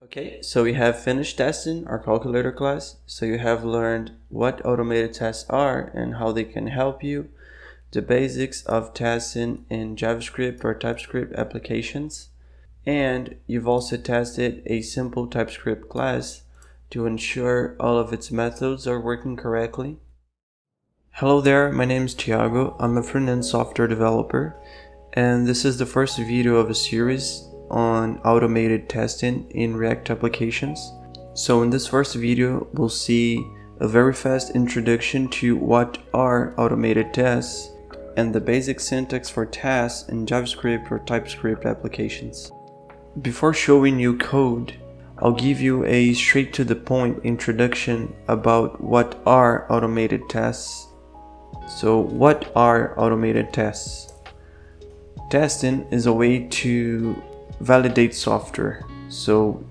Okay, so we have finished testing our calculator class. So you have learned what automated tests are and how they can help you, the basics of testing in JavaScript or TypeScript applications, and you've also tested a simple TypeScript class to ensure all of its methods are working correctly. Hello there, my name is Tiago. I'm a front-end software developer, and this is the first video of a series on automated testing in React applications. So in this first video, we'll see a very fast introduction to what are automated tests and the basic syntax for tests in JavaScript or TypeScript applications. Before showing you code, I'll give you a straight to the point introduction about what are automated tests. So what are automated tests? Testing is a way to validate software. So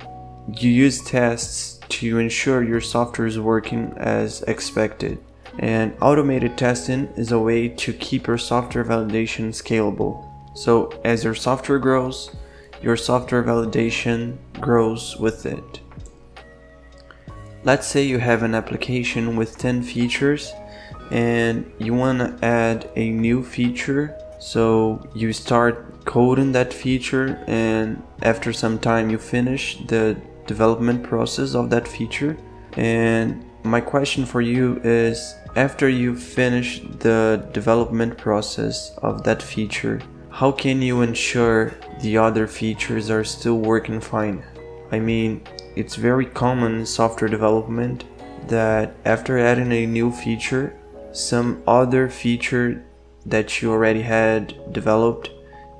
you use tests to ensure your software is working as expected. And automated testing is a way to keep your software validation scalable. So as your software grows, your software validation grows with it. Let's say you have an application with 10 features and you want to add a new feature. So you start coding that feature, and after some time you finish the development process of that feature. And my question for you is, after you finish the development process of that feature, how can you ensure the other features are still working fine? I mean, it's very common in software development that after adding a new feature, some other feature that you already had developed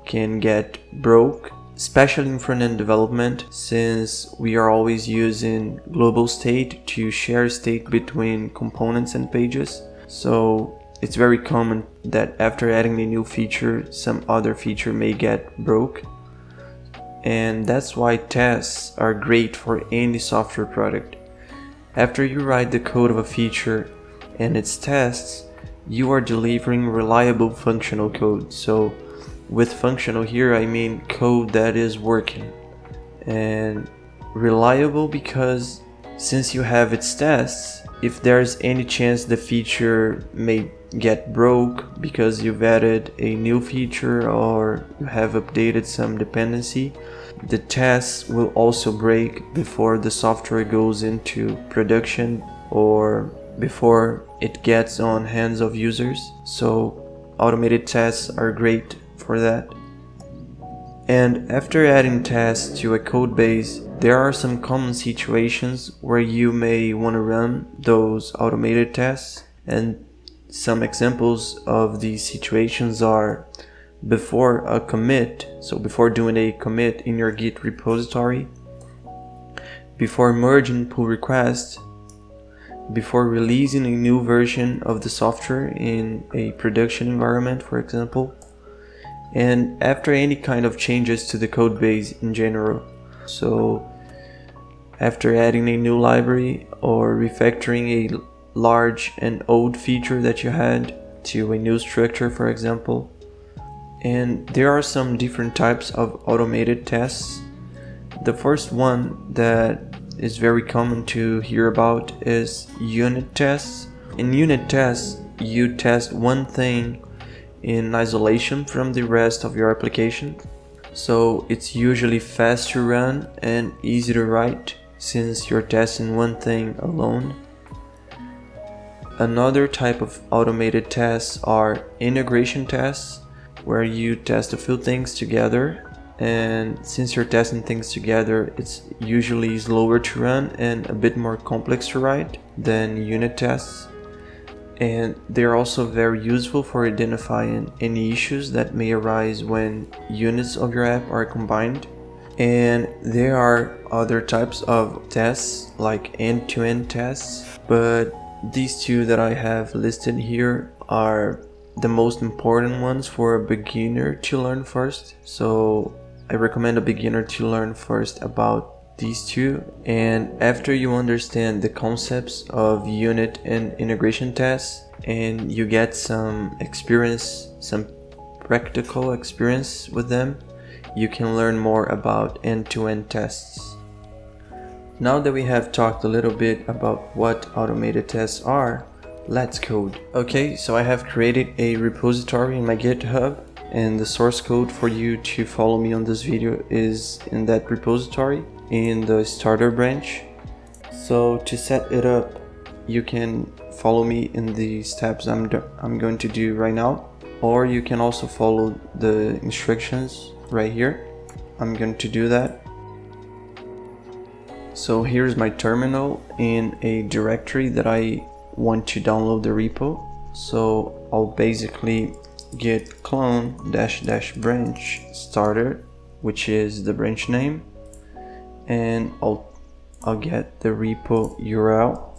can get broke, especially in front-end development, since we are always using global state to share state between components and pages. So it's very common that after adding a new feature, some other feature may get broke. And that's why tests are great for any software product. After you write the code of a feature and its tests, you are delivering reliable functional code. So with functional here, I mean code that is working. And reliable because since you have its tests, if there's any chance the feature may get broke because you've added a new feature or you have updated some dependency, the tests will also break before the software goes into production or before it gets on hands of users. So automated tests are great for that. And after adding tests to a code base, there are some common situations where you may want to run those automated tests. And some examples of these situations are before a commit, so before doing a commit in your Git repository, before merging pull requests, before releasing a new version of the software in a production environment, for example, and after any kind of changes to the code base in general. So after adding a new library or refactoring a large and old feature that you had to a new structure, for example. And there are some different types of automated tests. The first one that is very common to hear about is unit tests. In unit tests, you test one thing in isolation from the rest of your application. So it's usually fast to run and easy to write since you're testing one thing alone. Another type of automated tests are integration tests, where you test a few things together. And since you're testing things together, it's usually slower to run and a bit more complex to write than unit tests. And they're also very useful for identifying any issues that may arise when units of your app are combined. And there are other types of tests like end-to-end tests, but these two that I have listed here are the most important ones for a beginner to learn first. So I recommend a beginner to learn first about these two, and after you understand the concepts of unit and integration tests and you get some experience, some practical experience with them, you can learn more about end-to-end tests. Now that we have talked a little bit about what automated tests are, let's code. Okay, so I have created a repository in my GitHub, and the source code for you to follow me on this video is in that repository in the starter branch. So to set it up, you can follow me in the steps I'm going to do right now, or you can also follow the instructions right here. I'm going to do that. So here's my terminal in a directory that I want to download the repo. So I'll basically git clone -- branch starter, which is the branch name, and I'll get the repo URL.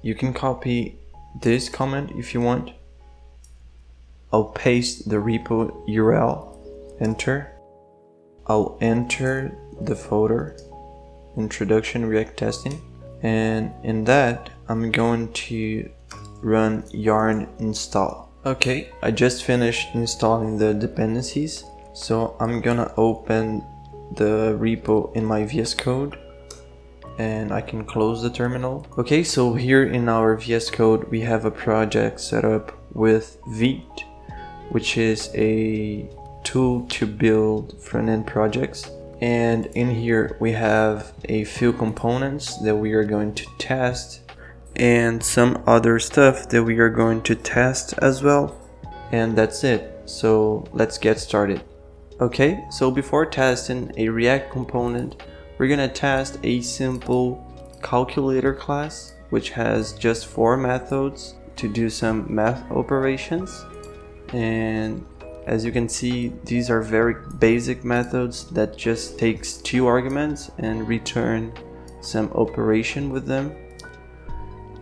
You can copy this comment if you want. I'll paste the repo URL, enter. I'll enter the folder, Introduction React Testing, and in that I'm going to run yarn install. Okay, I just finished installing the dependencies, so I'm gonna open the repo in my VS Code and I can close the terminal. Okay, so here in our VS Code we have a project set up with Vite, which is a tool to build front-end projects. And in here we have a few components that we are going to test and some other stuff that we are going to test as well. And that's it. So let's get started. Okay, so before testing a React component, we're gonna test a simple calculator class, which has just 4 methods to do some math operations. And as you can see, these are very basic methods that just takes 2 arguments and return some operation with them.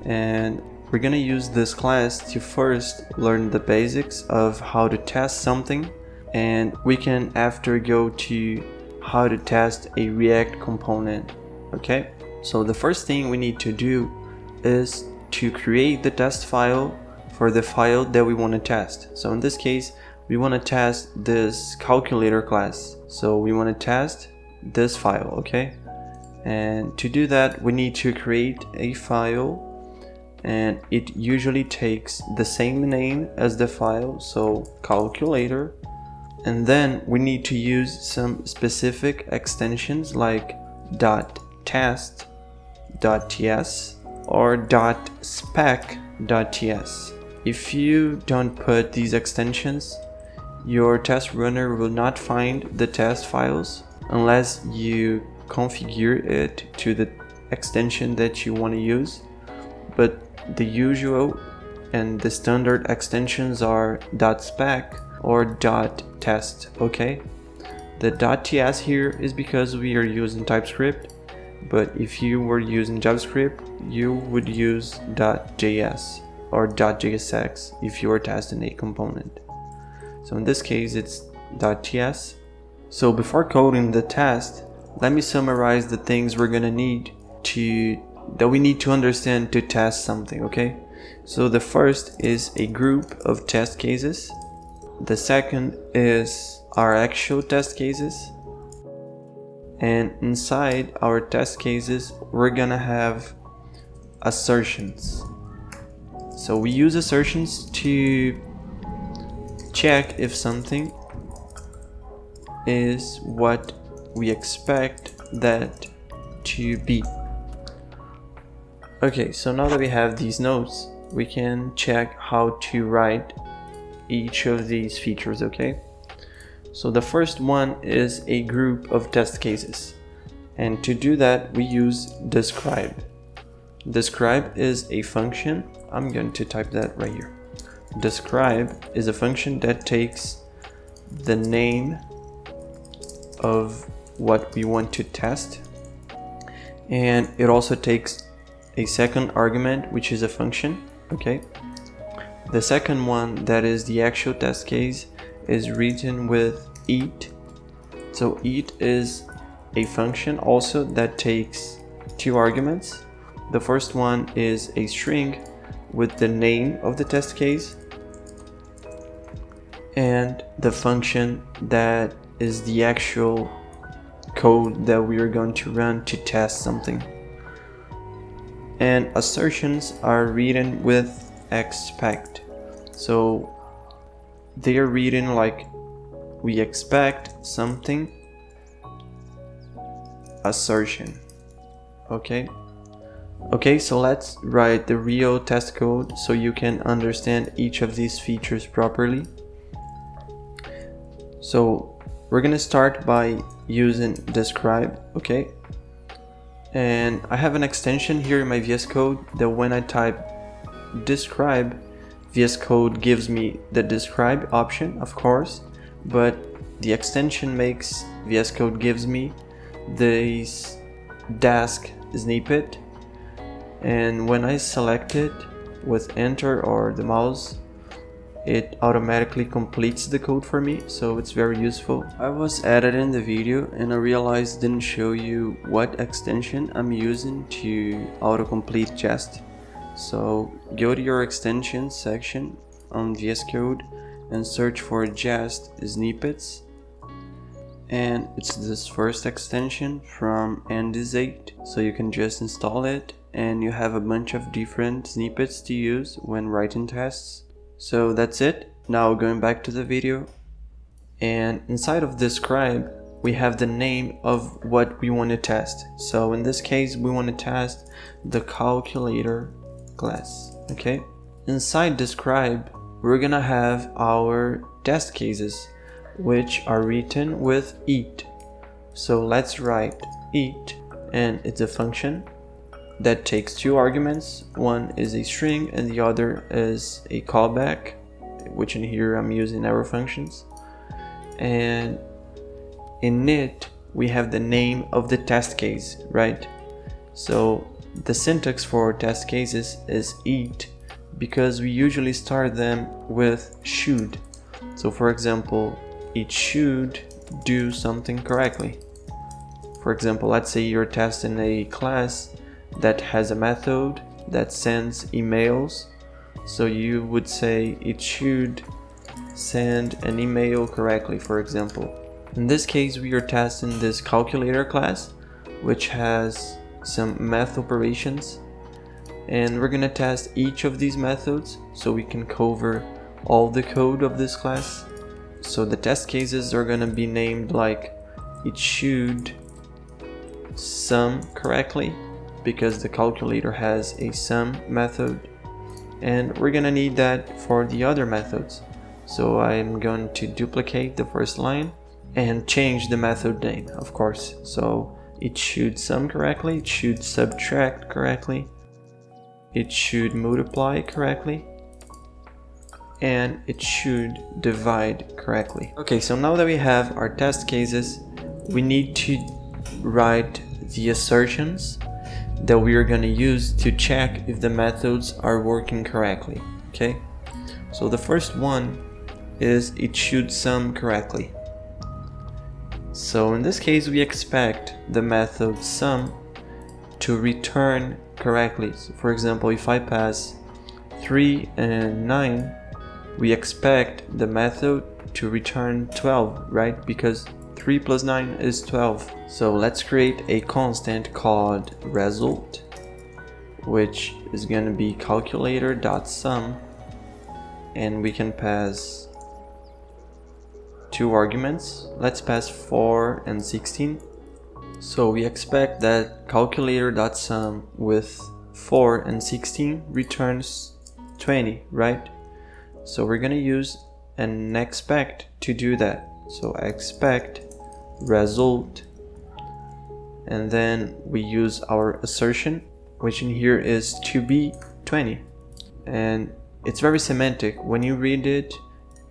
And we're gonna use this class to first learn the basics of how to test something, and we can after go to how to test a React component. Okay, so the first thing we need to do is to create the test file for the file that we want to test. So in this case, we want to test this calculator class, so we want to test this file. Okay, and to do that we need to create a file, and it usually takes the same name as the file, so calculator. And then we need to use some specific extensions like .test, .ts, or .spec.ts. If you don't put these extensions, your test runner will not find the test files unless you configure it to the extension that you want to use. But the usual and the standard extensions are .spec or .test. Okay, the .ts here is because we are using Typescript, but if you were using JavaScript, you would use .js or .jsx if you are testing a component. So in this case it's .ts. So before coding the test, let me summarize the things we're gonna need that we need to understand to test something. Okay, so the first is a group of test cases. The second is our actual test cases, and inside our test cases we're gonna have assertions. So we use assertions to check if something is what we expect that to be. Okay, so now that we have these nodes, we can check how to write each of these features. Okay, so the first one is a group of test cases, and to do that we use describe. Describe is a function. I'm going to type that right here. Describe is a function that takes the name of what we want to test, and it also takes a second argument, which is a function. Okay, the second one, that is the actual test case, is written with eat. So eat is a function also that takes 2 arguments. The first one is a string with the name of the test case, and the function that is the actual code that we are going to run to test something. And assertions are written with expect. So they are written like we expect something, assertion. Okay, so let's write the real test code so you can understand each of these features properly. So we're gonna start by using describe. Okay, and I have an extension here in my VS Code that when I type describe, VS Code gives me the describe option, of course, but the extension makes VS Code gives me this desk snippet, and when I select it with enter or the mouse, it automatically completes the code for me, so it's very useful. I was editing the video and I realized I didn't show you what extension I'm using to autocomplete Jest. So go to your extensions section on VS Code and search for Jest Snippets, and it's this first extension from Andesite, so you can just install it and you have a bunch of different snippets to use when writing tests. So that's it. Now going back to the video, and inside of describe we have the name of what we want to test. So in this case we want to test the calculator class. Okay, inside describe we're gonna have our test cases, which are written with eat. So let's write eat, and it's a function that takes two arguments. One is a string and the other is a callback, which in here I'm using arrow functions. And in it we have the name of the test case, right? So the syntax for test cases is eat, because we usually start them with should. So for example, it should do something correctly. For example, let's say you're testing a class that has a method that sends emails, so you would say it should send an email correctly, for example. In this case we are testing this calculator class, which has some math operations, and we're gonna test each of these methods so we can cover all the code of this class. So the test cases are gonna be named like it should sum correctly, because the calculator has a sum method, and we're gonna need that for the other methods. So I'm going to duplicate the first line and change the method name, of course. So it should sum correctly, it should subtract correctly, it should multiply correctly, and it should divide correctly. Okay, so now that we have our test cases, we need to write the assertions that we are going to use to check if the methods are working correctly. Okay, so the first one is it should sum correctly. So in this case we expect the method sum to return correctly. So for example, if I pass 3 and 9, we expect the method to return 12, right? Because 3 plus 9 is 12. So let's create a constant called result, which is going to be calculator.sum, and we can pass two arguments. Let's pass 4 and 16. So we expect that calculator.sum with 4 and 16 returns 20, right? So we're going to use an expect to do that. So expect result, and then we use our assertion, which in here is to be 20. And it's very semantic. When you read it,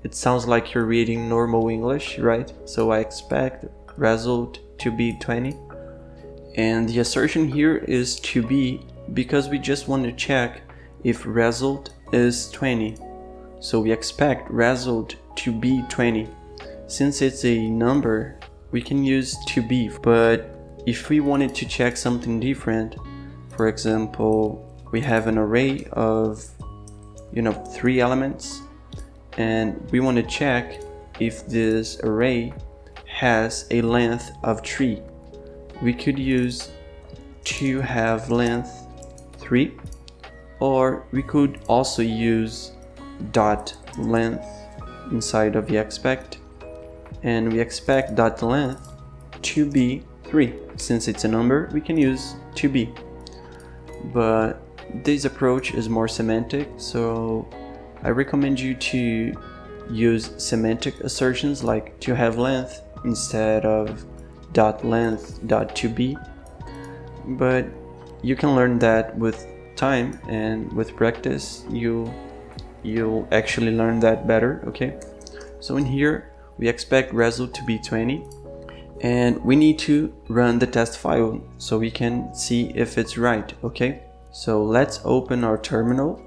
it sounds like you're reading normal English, right? So I expect result to be 20. And the assertion here is to be, because we just want to check if result is 20. So we expect result to be 20. Since it's a number, we can use to be, but if we wanted to check something different, for example, we have an array of 3 elements, and we want to check if this array has a length of 3. we could use to have length 3, or we could also use dot length inside of the expect, and we expect dot length to be 3. Since it's a number, we can use to be, but this approach is more semantic, so I recommend you to use semantic assertions like to have length instead of dot length dot to be. But you can learn that with time, and with practice you'll actually learn that better. Okay, so in here we expect result to be 20, and we need to run the test file so we can see if it's right. Okay, so let's open our terminal,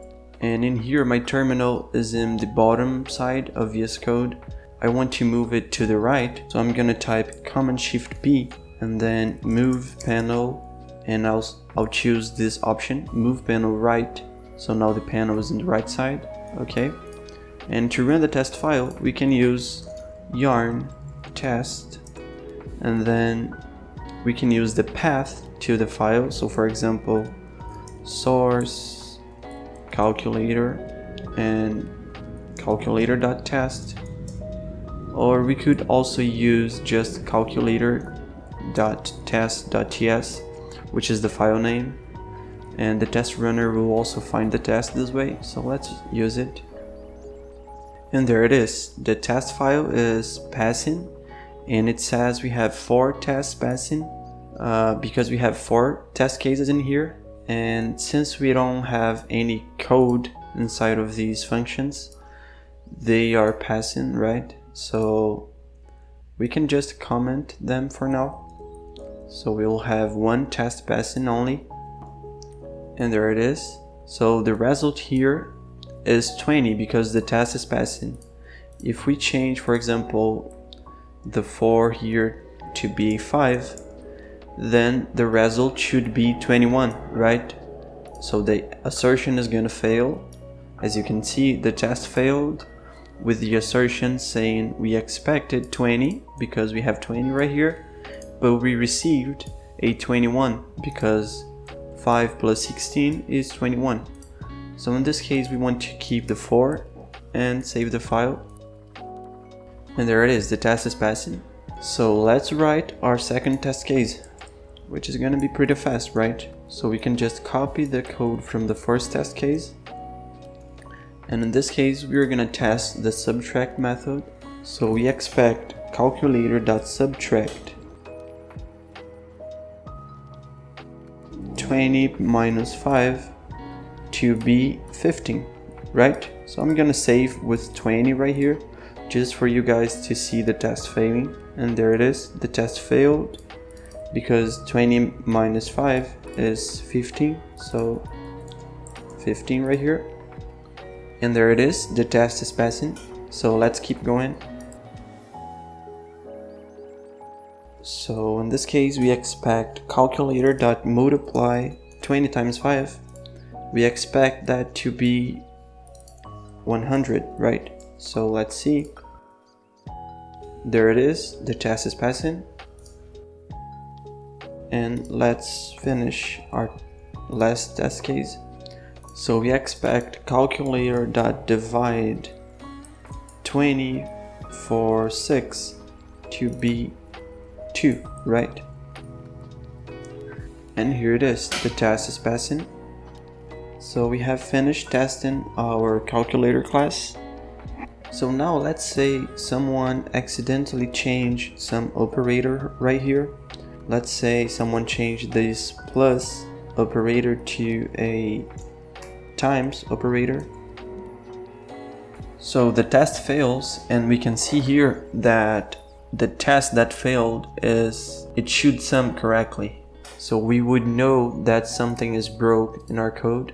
and in here my terminal is in the bottom side of VS Code. I want to move it to the right, so I'm gonna type Command Shift B and then move panel, and I'll choose this option, move panel right, so now the panel is in the right side. Okay, and to run the test file we can use yarn test, and then we can use the path to the file, so for example source calculator and calculator.test, or we could also use just calculator.test.ts, which is the file name, and the test runner will also find the test this way, so let's use it. And there it is, the test file is passing, and it says we have 4 tests passing because we have 4 test cases in here, and since we don't have any code inside of these functions, they are passing, right? So we can just comment them for now. So we'll have 1 test passing only, and there it is. So the result here is 20 because the test is passing. If we change, for example, the 4 here to be 5, then the result should be 21, right? So the assertion is gonna fail. As you can see, the test failed with the assertion saying we expected 20 because we have 20 right here, but we received a 21 because 5 plus 16 is 21. So in this case we want to keep the 4 and save the file, and there it is, the test is passing. So let's write our second test case, which is going to be pretty fast, right? So we can just copy the code from the first test case, and in this case we're going to test the subtract method. So we expect calculator.subtract 20 minus 5 to be 15, right? So I'm gonna save with 20 right here just for you guys to see the test failing, and there it is, the test failed because 20 minus 5 is 15, so 15 right here, and there it is, the test is passing. So let's keep going. So in this case we expect calculator.multiply 20 times 5, we expect that to be 100, right? So let's see, there it is, the test is passing, and let's finish our last test case. So we expect calculator.divide 20 for 6 to be 2, right? And here it is, the test is passing. So we have finished testing our calculator class. So now let's say someone accidentally changed some operator right here. Let's say someone changed this plus operator to a times operator. So the test fails, and we can see here that the test that failed is it should sum correctly. So we would know that something is broke in our code,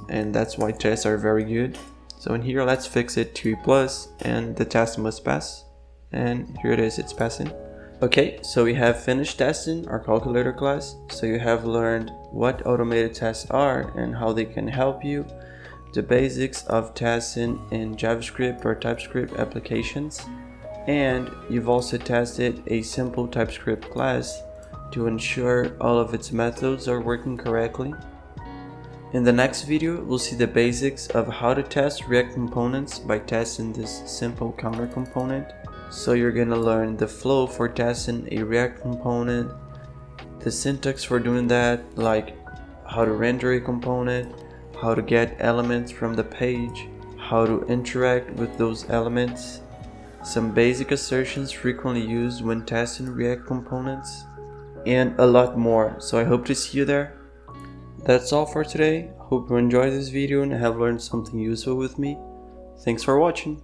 and that's why tests are very good. So in here let's fix it to plus, and the test must pass, and here it is, it's passing. Okay, so we have finished testing our calculator class. So you have learned what automated tests are and how they can help you, the basics of testing in JavaScript or TypeScript applications, and you've also tested a simple TypeScript class to ensure all of its methods are working correctly. In the next video, we'll see the basics of how to test React components by testing this simple counter component. So you're gonna learn the flow for testing a React component, the syntax for doing that, like how to render a component, how to get elements from the page, how to interact with those elements, some basic assertions frequently used when testing React components, and a lot more. So I hope to see you there. That's all for today. Hope you enjoyed this video and have learned something useful with me. Thanks for watching.